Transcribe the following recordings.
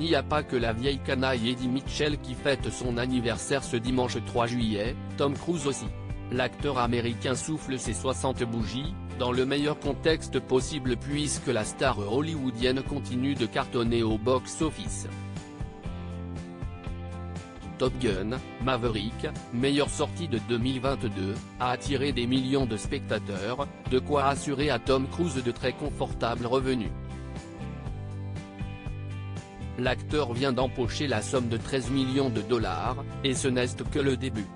n'y a pas que la vieille canaille Eddie Mitchell qui fête son anniversaire ce dimanche 3 juillet, Tom Cruise aussi. L'acteur américain souffle ses 60 bougies, dans le meilleur contexte possible puisque la star hollywoodienne continue de cartonner au box-office. Top Gun, Maverick, meilleure sortie de 2022, a attiré des millions de spectateurs, de quoi assurer à Tom Cruise de très confortables revenus. L'acteur vient d'empocher la somme de 13 millions de dollars, et ce n'est que le début.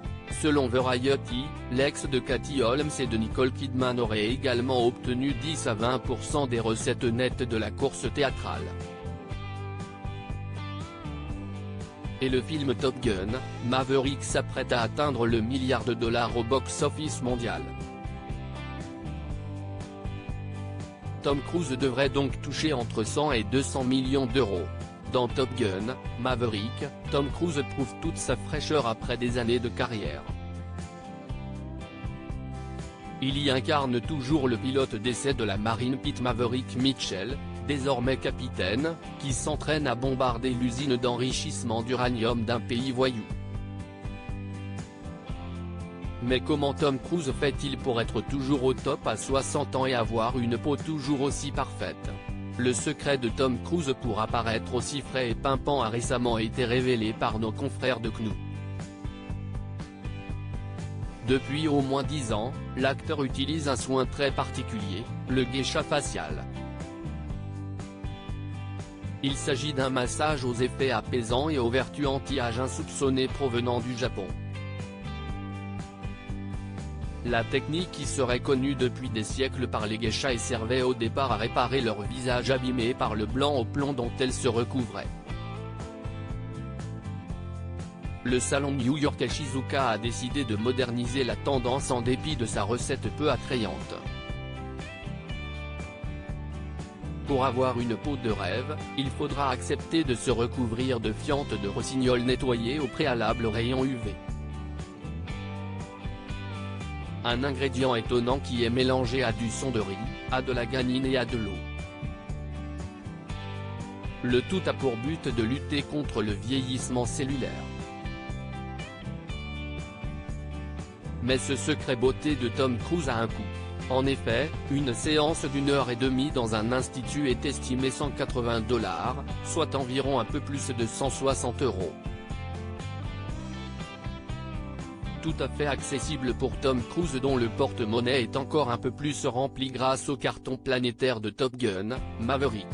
Selon Variety, l'ex de Katie Holmes et de Nicole Kidman aurait également obtenu 10 à 20% des recettes nettes de la course théâtrale. Et le film Top Gun, Maverick s'apprête à atteindre le milliard de dollars au box-office mondial. Tom Cruise devrait donc toucher entre 100 et 200 millions d'euros. Dans Top Gun, Maverick, Tom Cruise prouve toute sa fraîcheur après des années de carrière. Il y incarne toujours le pilote d'essai de la marine Pete Maverick Mitchell, désormais capitaine, qui s'entraîne à bombarder l'usine d'enrichissement d'uranium d'un pays voyou. Mais comment Tom Cruise fait-il pour être toujours au top à 60 ans et avoir une peau toujours aussi parfaite? Le secret de Tom Cruise pour apparaître aussi frais et pimpant a récemment été révélé par nos confrères de CNOO. Depuis au moins 10 ans, l'acteur utilise un soin très particulier, le geisha facial. Il s'agit d'un massage aux effets apaisants et aux vertus anti-âge insoupçonnées provenant du Japon. La technique qui serait connue depuis des siècles par les geishas et servait au départ à réparer leur visage abîmé par le blanc au plomb dont elles se recouvraient. Le salon new-yorkais Shizuka a décidé de moderniser la tendance en dépit de sa recette peu attrayante. Pour avoir une peau de rêve, il faudra accepter de se recouvrir de fientes de rossignol nettoyées au préalable au rayon UV. Un ingrédient étonnant qui est mélangé à du son de riz, à de la guanine et à de l'eau. Le tout a pour but de lutter contre le vieillissement cellulaire. Mais ce secret beauté de Tom Cruise a un coût. En effet, une séance d'1h30 dans un institut est estimée $180, soit environ un peu plus de 160 €. Tout à fait accessible pour Tom Cruise dont le porte-monnaie est encore un peu plus rempli grâce au carton planétaire de Top Gun, Maverick.